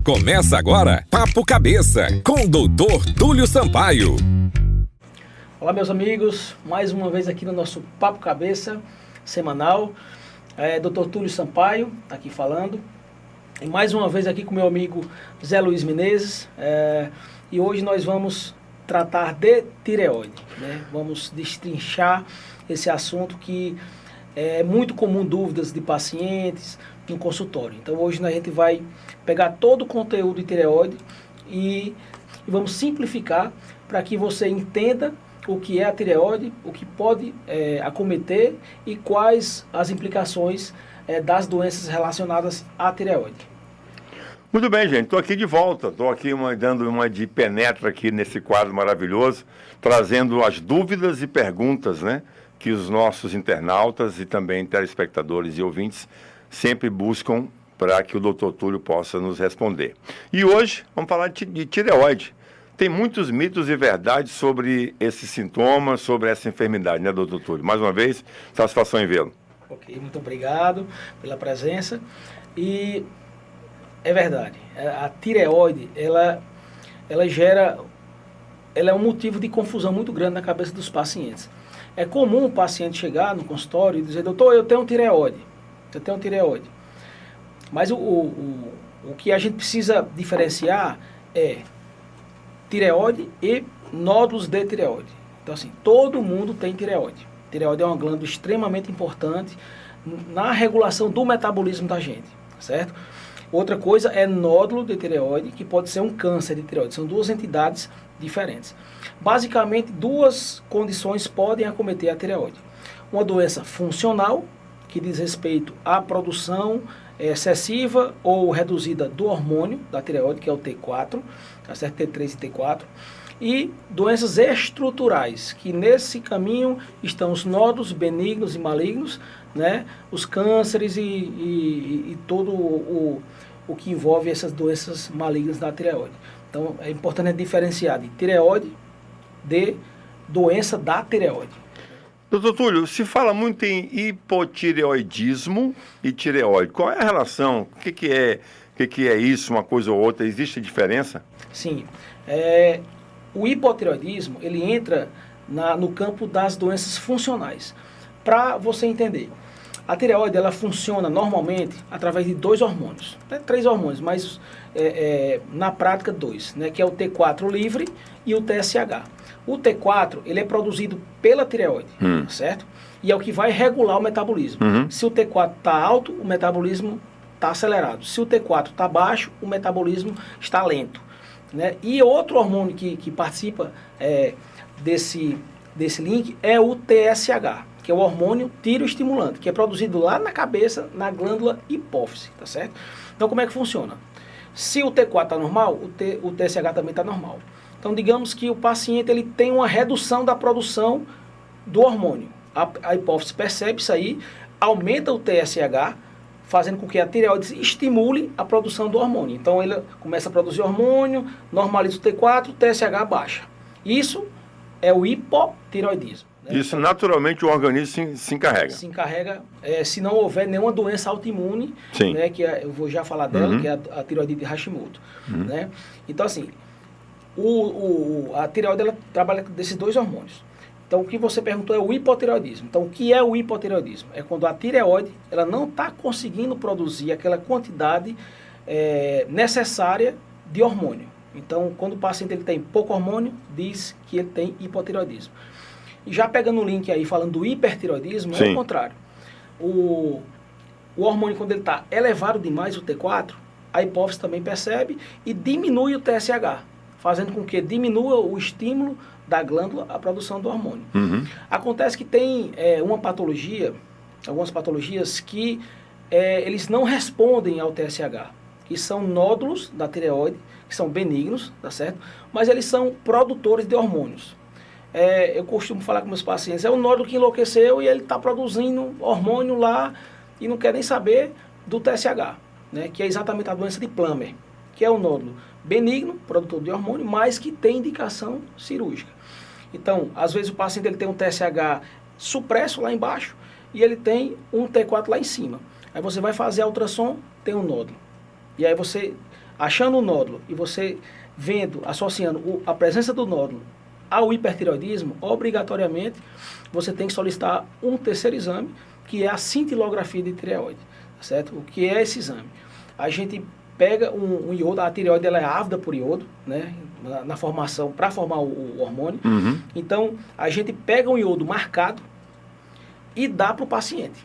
Começa agora Papo Cabeça, com o Dr. Túlio Sampaio. Olá, meus amigos, mais uma vez aqui no nosso Papo Cabeça semanal. Dr. Túlio Sampaio aqui falando. E mais uma vez aqui com meu amigo Zé Luiz Menezes. E hoje nós vamos tratar de tireoide, né? Vamos destrinchar esse assunto que é muito comum, dúvidas de pacientes no consultório. Então hoje a gente vai pegar todo o conteúdo de tireoide e vamos simplificar para que você entenda o que é a tireoide, o que pode acometer e quais as implicações das doenças relacionadas à tireoide. Muito bem, gente, estou aqui de volta, estou aqui dando uma de penetra aqui nesse quadro maravilhoso, trazendo as dúvidas e perguntas, né, que os nossos internautas e também telespectadores e ouvintes sempre buscam para que o Dr. Túlio possa nos responder. E hoje vamos falar de tireoide. Tem muitos mitos e verdades sobre esse sintoma, sobre essa enfermidade, né, Dr. Túlio? Mais uma vez, satisfação em vê-lo. Ok, muito obrigado pela presença. E é verdade, a tireoide, ela é um motivo de confusão muito grande na cabeça dos pacientes. É comum o paciente chegar no consultório e dizer: doutor, eu tenho tireoide. Mas o que a gente precisa diferenciar é tireoide e nódulos de tireoide. Então, assim, todo mundo tem tireoide. Tireoide é uma glândula extremamente importante na regulação do metabolismo da gente, certo? Outra coisa é nódulo de tireoide, que pode ser um câncer de tireoide. São duas entidades diferentes. Basicamente, duas condições podem acometer a tireoide. Uma doença funcional, que diz respeito à produção excessiva ou reduzida do hormônio da tireoide, que é o T4, tá certo? T3 e T4. E doenças estruturais, que nesse caminho estão os nódulos benignos e malignos, né? Os cânceres e todo o que envolve essas doenças malignas da tireoide. Então, é importante diferenciar de tireoide de doença da tireoide. Doutor Túlio, se fala muito em hipotireoidismo e tireoide. Qual é a relação? O que é isso, uma coisa ou outra? Existe diferença? Sim. O hipotireoidismo, ele entra no campo das doenças funcionais. Para você entender, a tireoide, ela funciona normalmente através de dois hormônios. Três hormônios, mas na prática dois, né, que é o T4 livre e o TSH. O T4, ele é produzido pela tireoide, certo? E é o que vai regular o metabolismo. Se o T4 está alto, o metabolismo está acelerado. Se o T4 está baixo, o metabolismo está lento, né? E outro hormônio que participa desse link é o TSH, que é o hormônio tiroestimulante, que é produzido lá na cabeça, na glândula hipófise, tá certo? Então, como é que funciona? Se o T4 está normal, o TSH também está normal. Então, digamos que o paciente ele tem uma redução da produção do hormônio. A hipófise percebe isso aí, aumenta o TSH, fazendo com que a tireoide estimule a produção do hormônio. Então, ele começa a produzir hormônio, normaliza o T4, o TSH baixa. Isso é o hipotireoidismo. Né? Isso, naturalmente, o organismo se encarrega. Se encarrega, se não houver nenhuma doença autoimune, né, que eu vou já falar dela, que é a tireoidite de Hashimoto. Né? Então, assim, a tireoide, ela trabalha desses dois hormônios. Então, o que você perguntou é o hipotireoidismo. Então, o que é o hipotireoidismo? É quando a tireoide, ela não está conseguindo produzir aquela quantidade necessária de hormônio. Então, quando o paciente ele tem pouco hormônio, diz que ele tem hipotireoidismo. E já pegando o link aí, falando do hipertireoidismo, é o contrário. O hormônio, quando ele está elevado demais, o T4, a hipófise também percebe e diminui o TSH, fazendo com que diminua o estímulo da glândula à produção do hormônio. Acontece que tem algumas patologias que eles não respondem ao TSH, que são nódulos da tireoide, que são benignos, tá certo? Mas eles são produtores de hormônios. Eu costumo falar com meus pacientes, é um nódulo que enlouqueceu e ele está produzindo hormônio lá e não quer nem saber do TSH, né? Que é exatamente a doença de Plummer, que é um nódulo benigno, produtor de hormônio, mas que tem indicação cirúrgica. Então, às vezes o paciente ele tem um TSH supresso lá embaixo e ele tem um T4 lá em cima. Aí você vai fazer a ultrassom, tem um nódulo. E aí você achando o nódulo e você vendo, associando a presença do nódulo ao hipertireoidismo, obrigatoriamente você tem que solicitar um terceiro exame, que é a cintilografia de tireoide, certo? O que é esse exame? A gente pega um iodo, a tireoide ela é ávida por iodo, né? Na formação, para formar o hormônio. Então, a gente pega um iodo marcado e dá para o paciente.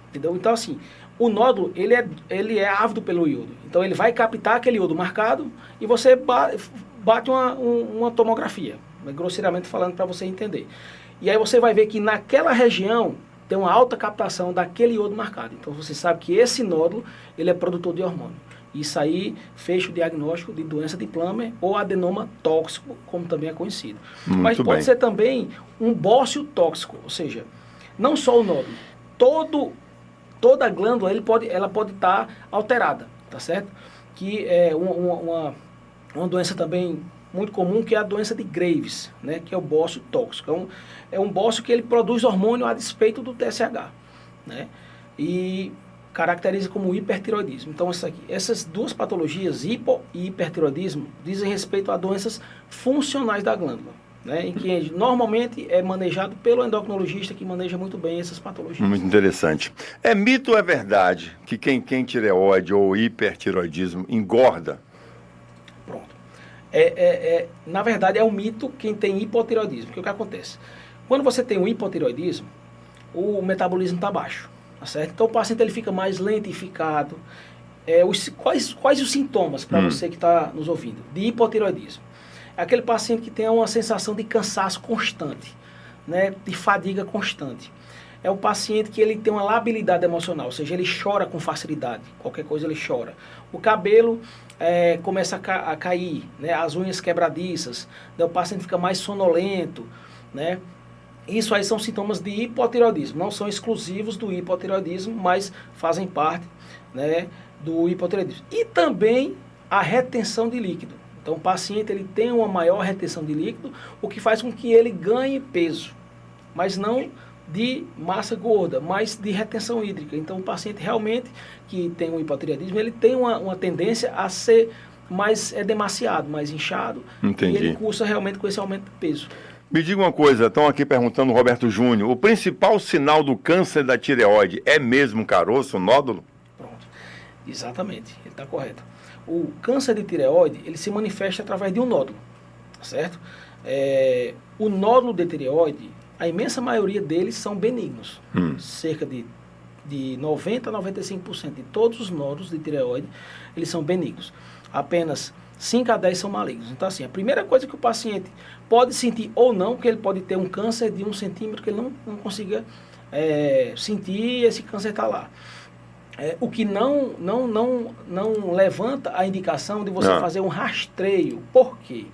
Entendeu? Então, assim, o nódulo, ele é ávido pelo iodo. Então, ele vai captar aquele iodo marcado e você bate uma tomografia, grosseiramente falando para você entender. E aí você vai ver que naquela região tem uma alta captação daquele iodo marcado. Então, você sabe que esse nódulo, ele é produtor de hormônio. Isso aí fecha o diagnóstico de doença de Plummer ou adenoma tóxico, como também é conhecido. Mas pode ser também um bócio tóxico, ou seja, não só o nódulo, toda a glândula ela pode estar alterada, tá certo? Que é uma doença também muito comum, que é a doença de Graves, né? Que é o bócio tóxico. É um bócio que ele produz hormônio a despeito do TSH, né? E caracteriza como hipertireoidismo. Então, essas duas patologias, hipo e hipertireoidismo, dizem respeito a doenças funcionais da glândula, né, em que normalmente é manejado pelo endocrinologista, que maneja muito bem essas patologias. Muito interessante. É mito ou é verdade que quem tem tireoide ou hipertireoidismo engorda? Pronto. Na verdade, é um mito quem tem hipotireoidismo. Porque o que acontece? Quando você tem um hipotireoidismo, o metabolismo está baixo. Tá certo? Então o paciente ele fica mais lentificado. Quais os sintomas para você que está nos ouvindo de hipotireoidismo? É aquele paciente que tem uma sensação de cansaço constante, né? De fadiga constante. É o paciente que ele tem uma labilidade emocional, ou seja, ele chora com facilidade, qualquer coisa ele chora. O cabelo começa a cair, né? As unhas quebradiças, né? O paciente fica mais sonolento, né? Isso aí são sintomas de hipotireoidismo, não são exclusivos do hipotireoidismo, mas fazem parte, né, do hipotireoidismo. E também a retenção de líquido. Então o paciente ele tem uma maior retenção de líquido, o que faz com que ele ganhe peso, mas não de massa gorda, mas de retenção hídrica. Então o paciente realmente que tem um hipotireoidismo, ele tem uma tendência a ser mais demasiado, mais inchado. Entendi. E ele cursa realmente com esse aumento de peso. Me diga uma coisa, estão aqui perguntando o Roberto Júnior, o principal sinal do câncer da tireoide é mesmo um caroço, um nódulo? Pronto, exatamente, ele está correto. O câncer de tireoide, ele se manifesta através de um nódulo, certo? O nódulo de tireoide, a imensa maioria deles são benignos, cerca de 90% a 95% de todos os nódulos de tireoide, eles são benignos. Apenas 5 a 10 são malignos. Então, assim, a primeira coisa que o paciente pode sentir ou não, que ele pode ter um câncer de 1 centímetro que ele não consiga sentir e esse câncer está lá. O que não levanta a indicação de você fazer um rastreio. Por quê?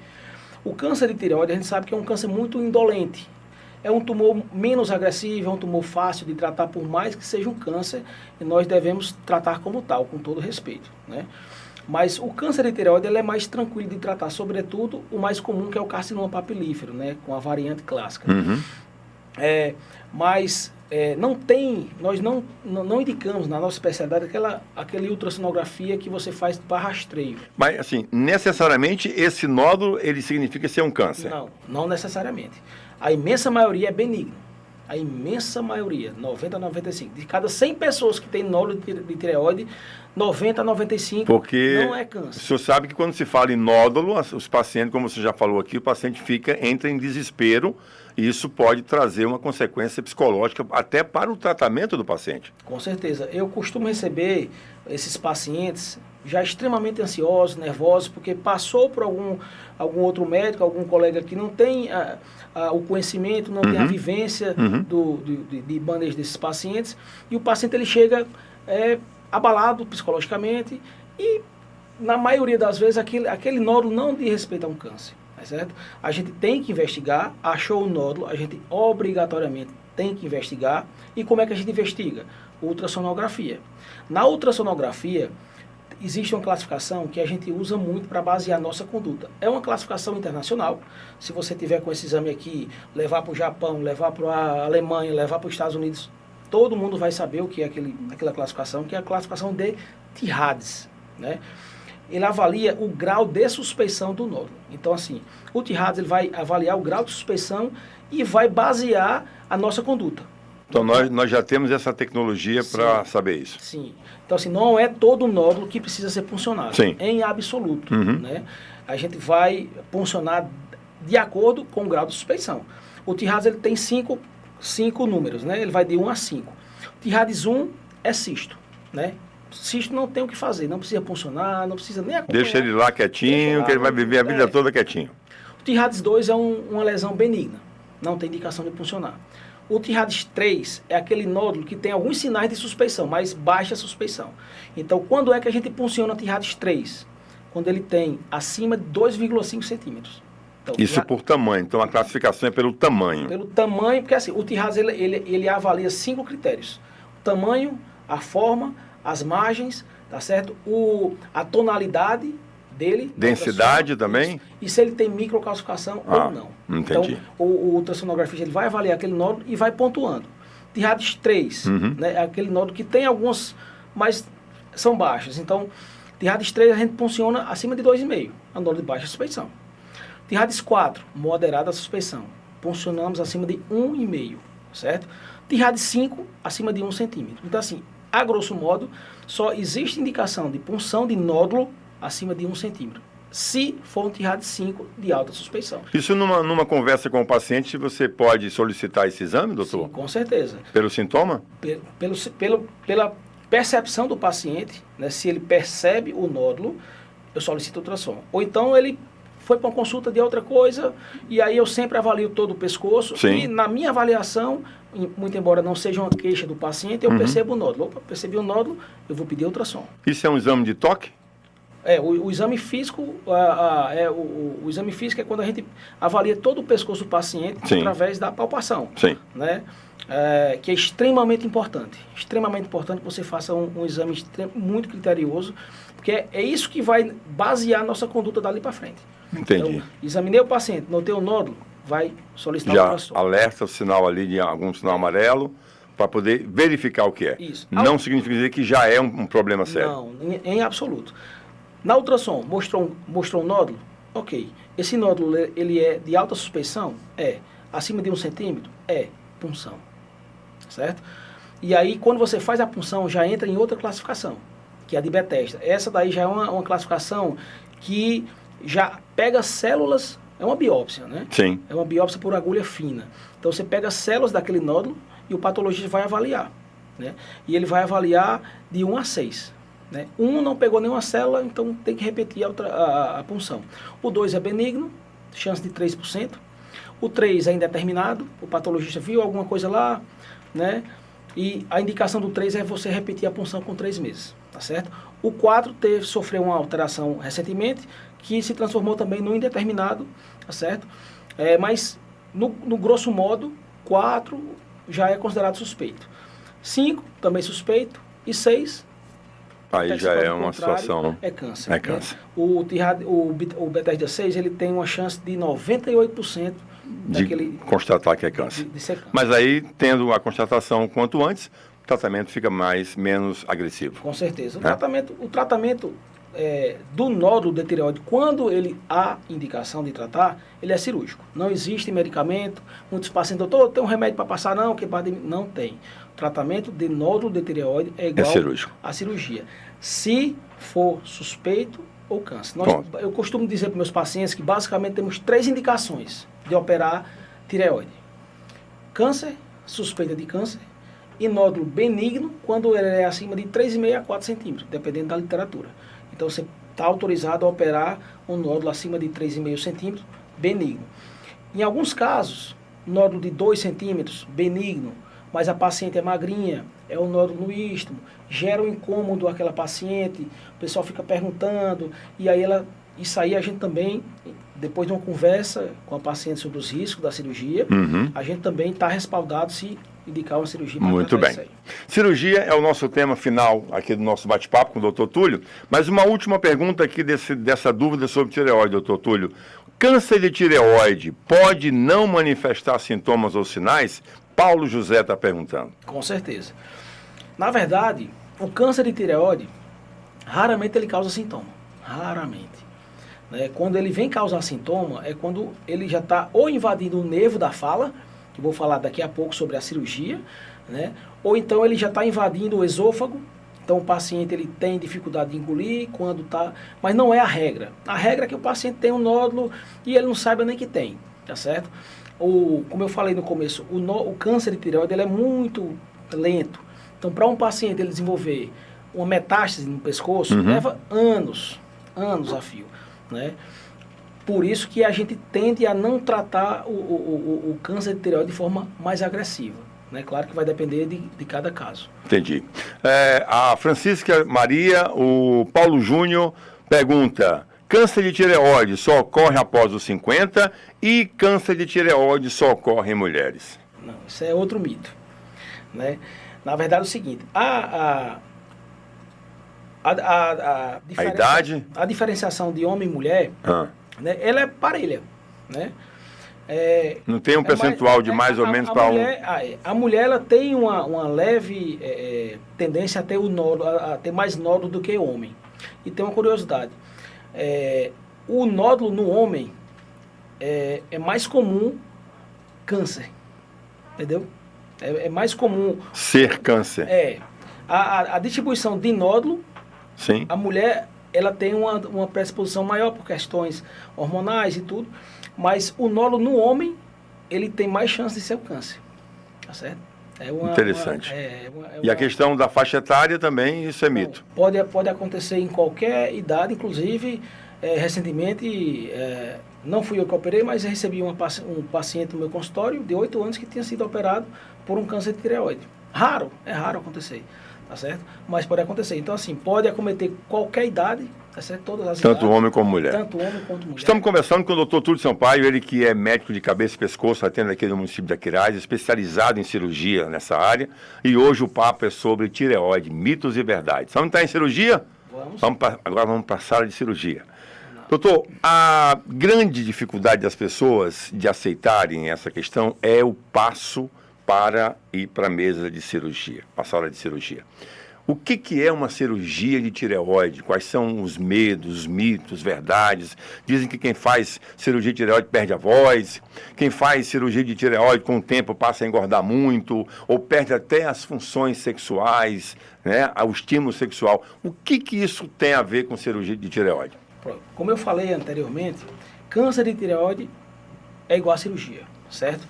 O câncer de tireoide, a gente sabe que é um câncer muito indolente. É um tumor menos agressivo, é um tumor fácil de tratar, por mais que seja um câncer, e nós devemos tratar como tal, com todo respeito, né? Mas o câncer de tireoide ele é mais tranquilo de tratar, sobretudo o mais comum, que é o carcinoma papilífero, né, com a variante clássica. Mas nós não indicamos na nossa especialidade aquela ultrassonografia que você faz para rastreio. Mas, assim, necessariamente esse nódulo, ele significa ser um câncer? Não necessariamente. A imensa maioria é benigno. A imensa maioria, 90 a 95. De cada 100 pessoas que tem nódulo de tireoide, 90 a 95 não é câncer. O senhor sabe que quando se fala em nódulo, os pacientes, como você já falou aqui, o paciente entra em desespero e isso pode trazer uma consequência psicológica até para o tratamento do paciente. Com certeza. Eu costumo receber esses pacientes já extremamente ansiosos, nervosos, porque passou por algum outro médico, algum colega que não tem o conhecimento, não tem a vivência de manejo desses pacientes, e o paciente ele chega abalado psicologicamente e, na maioria das vezes, aquele nódulo não diz respeito a um câncer, tá certo? A gente tem que investigar, achou o nódulo, a gente obrigatoriamente tem que investigar. E como é que a gente investiga? Ultrassonografia. Na ultrassonografia, existe uma classificação que a gente usa muito para basear a nossa conduta. É uma classificação internacional. Se você tiver com esse exame aqui, levar para o Japão, levar para a Alemanha, levar para os Estados Unidos, todo mundo vai saber o que é aquela classificação, que é a classificação de TIRADS, né? ele avalia o grau de suspeição do nódulo. Então, assim, o T-Radius ele vai avaliar o grau de suspeição e vai basear a nossa conduta. Então, nós já temos essa tecnologia para saber isso. Sim. Então, assim, não é todo nódulo que precisa ser puncionado. Sim. Em absoluto. Né? A gente vai puncionar de acordo com o grau de suspeição. O T-Radius ele tem cinco números, né? Ele vai de 1 a 5. O T-Radius 1 é cisto, né? Cisto não tem o que fazer, não precisa puncionar, não precisa nem acompanhar. Deixa ele lá quietinho, que ele vai viver a vida toda quietinho. O T-Radius 2 é uma lesão benigna, não tem indicação de puncionar. O T-Radius 3 é aquele nódulo que tem alguns sinais de suspeição, mas baixa suspeição. Então, quando é que a gente punciona o T-Radius 3? Quando ele tem acima de 2,5 centímetros. Então, isso por tamanho. Então, a classificação é pelo tamanho. Pelo tamanho, porque assim, o T-Radius ele avalia 5 critérios. O tamanho, a forma, as margens, tá certo? A tonalidade dele. Densidade também? E se ele tem microcalcificação ou não. Entendi. Então, o ultrassonografista ele vai avaliar aquele nódulo e vai pontuando. T-Radius 3, né, é aquele nódulo que tem algumas, mas são baixas. Então, T-Radius 3 a gente funciona acima de 2,5, a nódulo de baixa suspeição. T-Radius 4, moderada suspeição. Funcionamos acima de 1,5, certo? T-Radius 5, acima de 1 centímetro. Então, assim, a grosso modo, só existe indicação de punção de nódulo acima de 1 centímetro, se for um T-Radius 5 de alta suspeição. Isso numa conversa com o paciente, você pode solicitar esse exame, doutor? Sim, com certeza. Pelo sintoma? Pela percepção do paciente, né, se ele percebe o nódulo, eu solicito ultrassom. Ou então ele foi para uma consulta de outra coisa, e aí eu sempre avalio todo o pescoço. Sim. E na minha avaliação, muito embora não seja uma queixa do paciente, eu percebo o nódulo. Opa, percebi o nódulo, eu vou pedir ultrassom. Isso é um exame de toque? O exame físico, o exame físico é quando a gente avalia todo o pescoço do paciente através da palpação. Sim. Né? Que é extremamente importante. Extremamente importante que você faça um exame muito criterioso, porque é isso que vai basear a nossa conduta dali para frente. Entendi. Então, examinei o paciente, notei o nódulo, vai solicitar já ultrassom. alerta o sinal ali de algum sinal amarelo para poder verificar o que é. Isso. Não significa dizer que já é um problema sério. Não, em absoluto. Na ultrassom, mostrou um nódulo? Ok. Esse nódulo, ele é de alta suspeição? É. Acima de 1 centímetro? É. Punção. Certo? E aí, quando você faz a punção, já entra em outra classificação, que é a de Bethesda. Essa daí já é uma classificação que já pega células, é uma biópsia, né? Sim. É uma biópsia por agulha fina. Então, você pega células daquele nódulo e o patologista vai avaliar, né? E ele vai avaliar de 1 a 6. Né? 1 não pegou nenhuma célula, então tem que repetir a punção. O 2 é benigno, chance de 3%. O 3 é indeterminado, o patologista viu alguma coisa lá, né? E a indicação do 3 é você repetir a punção com 3 meses, tá certo? O 4 sofreu uma alteração recentemente, que se transformou também no indeterminado, tá certo? Mas, no grosso modo, 4 já é considerado suspeito. 5, também suspeito. E 6... Aí já é uma situação... É câncer. É câncer. Né? O Bethesda 6, ele tem uma chance de 98% de constatar que é câncer. De ser câncer. Mas aí, tendo a constatação quanto antes, o tratamento fica menos agressivo. Com certeza. O tratamento do nódulo de tireoide, quando há indicação de tratar, ele é cirúrgico. Não existe medicamento. Muitos pacientes, doutor, tem um remédio para passar? Não, não tem. O tratamento de nódulo de tireoide é igual à cirurgia. Se for suspeito ou câncer. Eu costumo dizer para meus pacientes que basicamente temos 3 indicações de operar tireoide. Câncer, suspeita de câncer, e nódulo benigno, quando ele é acima de 3,5 a 4 centímetros, dependendo da literatura. Então, você está autorizado a operar um nódulo acima de 3,5 centímetros, benigno. Em alguns casos, nódulo de 2 centímetros, benigno, mas a paciente é magrinha, é um nódulo no istmo, gera um incômodo àquela paciente, o pessoal fica perguntando, e aí isso aí a gente também, depois de uma conversa com a paciente sobre os riscos da cirurgia, a gente também está respaldado se indicar uma cirurgia. Muito bem. Cirurgia é o nosso tema final aqui do nosso bate-papo com o Dr. Túlio, mas uma última pergunta aqui dessa dúvida sobre tireoide, Dr. Túlio. Câncer de tireoide pode não manifestar sintomas ou sinais? Paulo José está perguntando. Com certeza. Na verdade, o câncer de tireoide, raramente ele causa sintoma. Raramente. Né? Quando ele vem causar sintoma, é quando ele já está ou invadindo o nervo da fala, que vou falar daqui a pouco sobre a cirurgia, né? Ou então ele já está invadindo o esôfago. Então o paciente ele tem dificuldade de engolir quando está... Mas não é a regra. A regra é que o paciente tem um nódulo e ele não saiba nem que tem, tá certo? Como eu falei no começo, o câncer de tireoide ele é muito lento. Então para um paciente ele desenvolver uma metástase no pescoço, leva anos a fio, né? Por isso que a gente tende a não tratar o câncer de tireoide de forma mais agressiva. Né? Claro que vai depender de cada caso. Entendi. A Francisca Maria, o Paulo Júnior pergunta: câncer de tireoide só ocorre após os 50 e câncer de tireoide só ocorre em mulheres? Não, isso é outro mito. Né? Na verdade é o seguinte, a idade? A diferenciação de homem e mulher, né, ela é parelha. Né? Não tem um percentual de mais ou menos para um... A mulher ela tem uma leve tendência a ter, a ter mais nódulo do que o homem. E tem uma curiosidade. O nódulo no homem é mais comum câncer. Entendeu? É mais comum... Ser câncer. A distribuição de nódulo, sim, a mulher ela tem uma predisposição maior por questões hormonais e tudo. Mas o nódulo no homem, ele tem mais chance de ser o câncer. Tá certo? Interessante. E a questão da faixa etária também, isso é mito? Pode acontecer em qualquer idade, inclusive, recentemente, não fui eu que operei, mas recebi um paciente no meu consultório de 8 anos que tinha sido operado por um câncer de tireoide. É raro acontecer, tá certo? Mas pode acontecer. Então, assim, pode acometer qualquer idade, tá certo? Todas as idades, homem como mulher. Tanto homem quanto mulher. Estamos conversando com o Dr. Túlio Sampaio, ele que é médico de cabeça e pescoço, atende aqui no município de Aquiraz, especializado em cirurgia nessa área. E hoje o papo é sobre tireoide, mitos e verdades. Vamos entrar em cirurgia? Vamos. Agora vamos para a sala de cirurgia. Doutor, a grande dificuldade das pessoas de aceitarem essa questão é o passo para ir para a mesa de cirurgia, para a sala de cirurgia. O que é uma cirurgia de tireoide? Quais são os medos, os mitos, verdades? Dizem que quem faz cirurgia de tireoide perde a voz, quem faz cirurgia de tireoide com o tempo passa a engordar muito, ou perde até as funções sexuais, né? O estímulo sexual. O que isso tem a ver com cirurgia de tireoide? Como eu falei anteriormente, câncer de tireoide é igual a cirurgia, certo?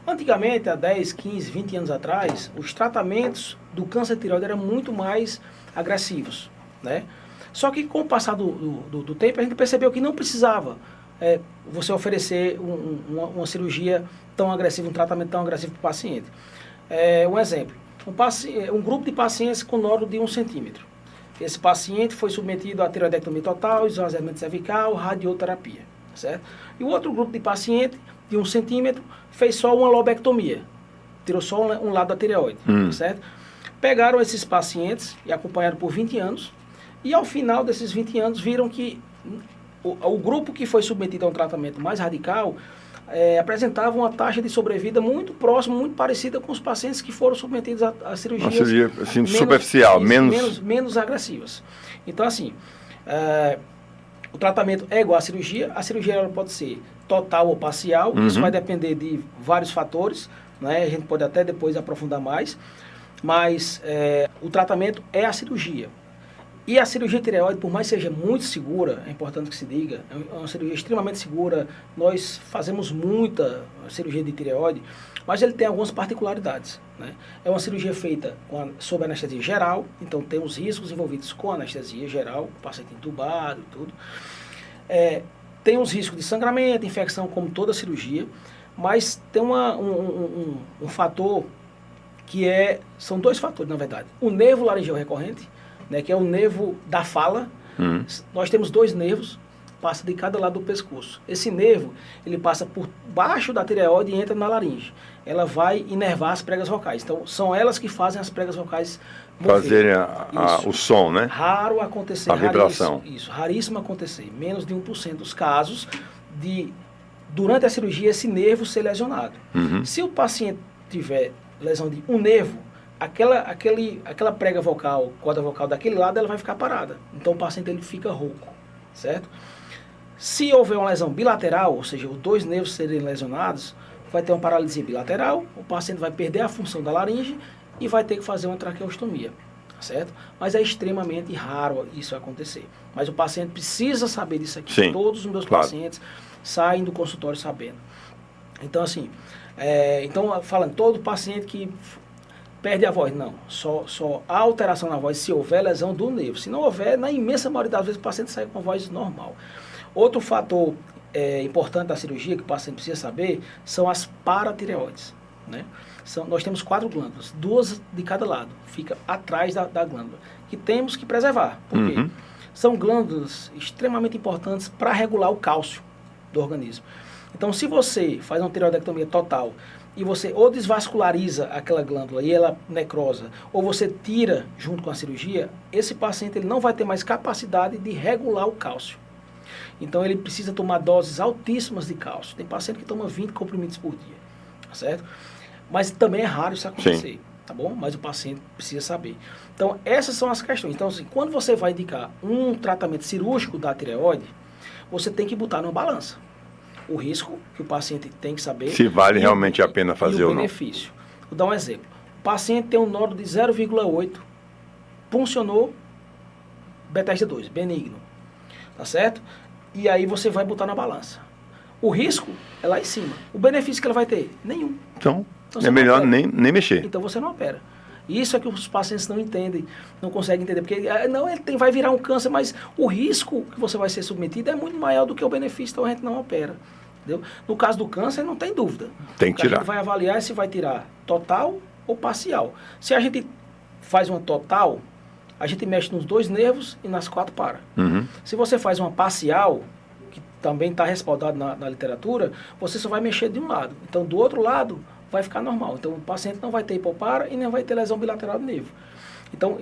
Antigamente, há 10, 15, 20 anos atrás, os tratamentos do câncer de tireoide eram muito mais agressivos, né? Só que com o passar do tempo, a gente percebeu que não precisava você oferecer uma cirurgia tão agressiva, um tratamento tão agressivo para o paciente. Um exemplo, um grupo de pacientes com nódulo de 1 centímetro. Esse paciente foi submetido a tireoidectomia total, esvaziamento cervical, radioterapia, certo? E o outro grupo de paciente de 1 centímetro fez só uma lobectomia, tirou só um lado da tireoide, certo? Pegaram esses pacientes e acompanharam por 20 anos, e ao final desses 20 anos viram que o grupo que foi submetido a um tratamento mais radical apresentava uma taxa de sobrevida muito próxima, muito parecida com os pacientes que foram submetidos a cirurgias uma cirurgia assim, superficial, menos agressivas. Então, assim, o tratamento é igual à cirurgia. A cirurgia ela pode ser total ou parcial, isso vai depender de vários fatores, né? A gente pode até depois aprofundar mais, mas o tratamento é a cirurgia. E a cirurgia tireoide, por mais que seja muito segura, é importante que se diga, é uma cirurgia extremamente segura, nós fazemos muita cirurgia de tireoide, mas ele tem algumas particularidades, né? É uma cirurgia feita sob anestesia geral, então tem os riscos envolvidos com anestesia geral, o paciente entubado e tudo. Tem os riscos de sangramento, infecção, como toda cirurgia, mas tem um fator que são 2 fatores, na verdade. O nervo laringeu recorrente, né, que é o nervo da fala. Nós temos 2 nervos, passa de cada lado do pescoço. Esse nervo, ele passa por baixo da tireoide e entra na laringe. Ela vai inervar as pregas vocais. Então, são elas que fazem as pregas vocais fazerem o som, né? Raro acontecer. A vibração. Isso, raríssimo acontecer. Menos de 1% dos casos durante a cirurgia, esse nervo ser lesionado. Se o paciente tiver lesão de um nervo, aquela prega vocal, corda vocal daquele lado, ela vai ficar parada. Então o paciente ele fica rouco, certo? Se houver uma lesão bilateral, ou seja, os dois nervos serem lesionados, vai ter uma paralisia bilateral, o paciente vai perder a função da laringe e vai ter que fazer uma traqueostomia, certo? Mas é extremamente raro isso acontecer. Mas o paciente precisa saber disso aqui. Sim, todos os meus pacientes saem do consultório sabendo. Então, assim, falando, todo paciente que perde a voz, não. Só há alteração na voz se houver lesão do nervo. Se não houver, na imensa maioria das vezes o paciente sai com a voz normal. Outro fator importante da cirurgia que o paciente precisa saber são as paratireoides, né? Nós temos 4 glândulas, 2 de cada lado, fica atrás da glândula, que temos que preservar. Por quê? São glândulas extremamente importantes para regular o cálcio do organismo. Então, se você faz uma tireoidectomia total e você ou desvasculariza aquela glândula e ela necrosa, ou você tira junto com a cirurgia, esse paciente ele não vai ter mais capacidade de regular o cálcio. Então, ele precisa tomar doses altíssimas de cálcio. Tem paciente que toma 20 comprimidos por dia, tá certo? Mas também é raro isso acontecer. Sim. Tá bom? Mas o paciente precisa saber. Então, essas são as questões. Então, assim, quando você vai indicar um tratamento cirúrgico da tireoide, você tem que botar numa balança o risco que o paciente tem que saber. Se vale realmente a pena fazer ou não. E o benefício. Vou dar um exemplo. O paciente tem um nódulo de 0,8, puncionou Bethesda 2, benigno. Tá certo? E aí você vai botar na balança. O risco é lá em cima. O benefício que ela vai ter? Nenhum. Então é melhor nem mexer. Então você não opera. Isso é que os pacientes não entendem, não conseguem entender. Porque vai virar um câncer, mas o risco que você vai ser submetido é muito maior do que o benefício, então a gente não opera. Entendeu? No caso do câncer, não tem dúvida. Tem que tirar. A gente vai avaliar se vai tirar total ou parcial. Se a gente faz uma total, a gente mexe nos 2 nervos e nas 4 para. Se você faz uma parcial, que também está respaldado na literatura, você só vai mexer de um lado. Então, do outro lado, vai ficar normal. Então, o paciente não vai ter hipopara e nem vai ter lesão bilateral do nervo. Então,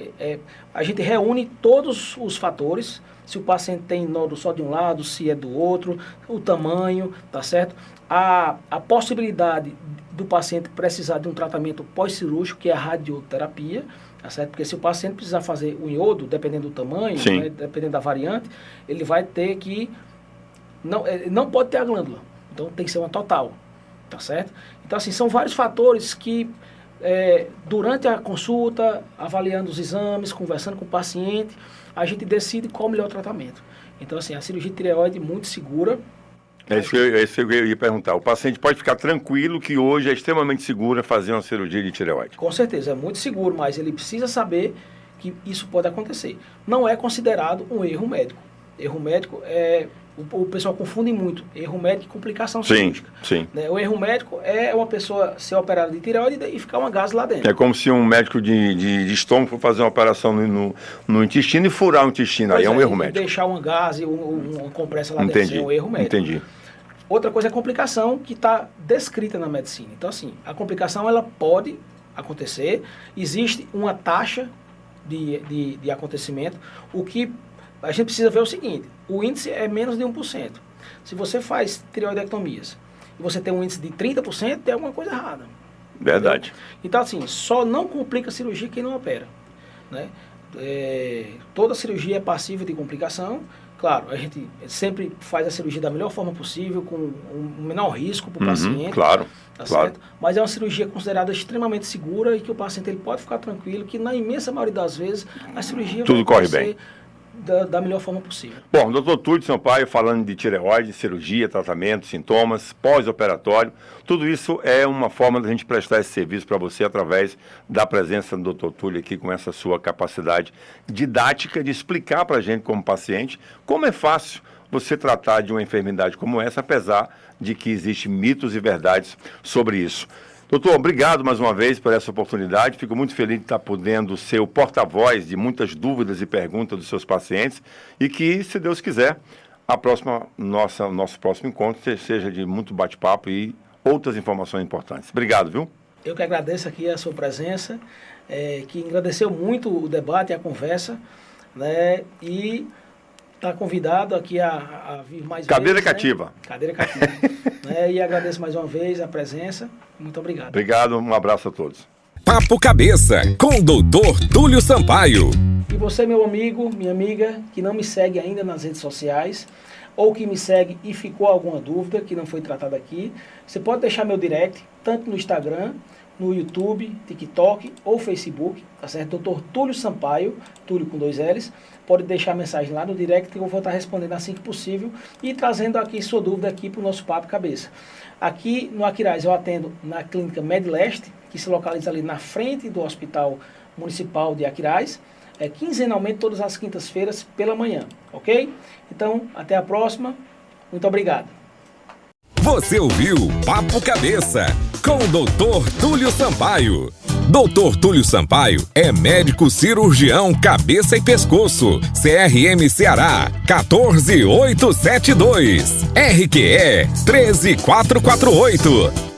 a gente reúne todos os fatores, se o paciente tem nódulo só de um lado, se é do outro, o tamanho, tá certo? A possibilidade do paciente precisar de um tratamento pós-cirúrgico, que é a radioterapia, tá certo? Porque se o paciente precisar fazer um iodo, dependendo do tamanho, né, dependendo da variante, ele vai ter que... não pode ter a glândula, então tem que ser uma total, tá certo? Então, assim, são vários fatores que, durante a consulta, avaliando os exames, conversando com o paciente, a gente decide qual o melhor tratamento. Então, assim, a cirurgia de tireoide é muito segura. É isso que eu ia perguntar. O paciente pode ficar tranquilo que hoje é extremamente seguro fazer uma cirurgia de tireoide? Com certeza, é muito seguro, mas ele precisa saber que isso pode acontecer. Não é considerado um erro médico. Erro médico o pessoal confunde muito erro médico e complicação cirúrgica. Sim. Né? O erro médico é uma pessoa ser operada de tireoide e ficar uma gás lá dentro. É como se um médico de estômago for fazer uma operação no intestino e furar o intestino. Aí é um erro médico. Deixar uma gás e uma compressa lá dentro. É um erro médico. Entendi. Outra coisa é a complicação que está descrita na medicina. Então, assim, a complicação ela pode acontecer. Existe uma taxa de acontecimento. O que a gente precisa ver é o seguinte, o índice é menos de 1%. Se você faz tireoidectomias e você tem um índice de 30%, tem alguma coisa errada. Verdade. Entendeu? Então, assim, só não complica a cirurgia quem não opera. Né? Toda cirurgia é passível de complicação. Claro, a gente sempre faz a cirurgia da melhor forma possível, com o menor risco para o paciente. Claro, tá claro. Certo? Mas é uma cirurgia considerada extremamente segura e que o paciente ele pode ficar tranquilo que na imensa maioria das vezes a cirurgia tudo corre bem. Da melhor forma possível. Bom, doutor Túlio Sampaio falando de tireoide, cirurgia, tratamento, sintomas, pós-operatório, tudo isso é uma forma da gente prestar esse serviço para você através da presença do doutor Túlio aqui com essa sua capacidade didática de explicar para a gente como paciente como é fácil você tratar de uma enfermidade como essa, apesar de que existem mitos e verdades sobre isso. Doutor, obrigado mais uma vez por essa oportunidade. Fico muito feliz de estar podendo ser o porta-voz de muitas dúvidas e perguntas dos seus pacientes e que, se Deus quiser, nosso próximo encontro seja de muito bate-papo e outras informações importantes. Obrigado, viu? Eu que agradeço aqui a sua presença, que engrandeceu muito o debate e a conversa, né? E está convidado aqui a vir mais Cadeira vezes. cativa. Né? Cadeira cativa. Né? E agradeço mais uma vez a presença. Muito obrigado. Obrigado, um abraço a todos. Papo Cabeça, com o Dr. Túlio Sampaio. E você, meu amigo, minha amiga, que não me segue ainda nas redes sociais, ou que me segue e ficou alguma dúvida que não foi tratada aqui, você pode deixar meu direct, tanto no Instagram, no YouTube, TikTok ou Facebook, tá certo? Dr. Túlio Sampaio, Túlio com 2 L's, pode deixar mensagem lá no direct que eu vou estar respondendo assim que possível e trazendo aqui sua dúvida aqui para o nosso Papo Cabeça. Aqui no Aquiraz eu atendo na clínica Medleste, que se localiza ali na frente do Hospital Municipal de Aquiraz, quinzenalmente todas as quintas-feiras pela manhã, ok? Então, até a próxima, muito obrigado. Você ouviu Papo Cabeça com o Dr. Túlio Sampaio. Dr. Túlio Sampaio é médico cirurgião cabeça e pescoço. CRM Ceará 14872. RQE 13448.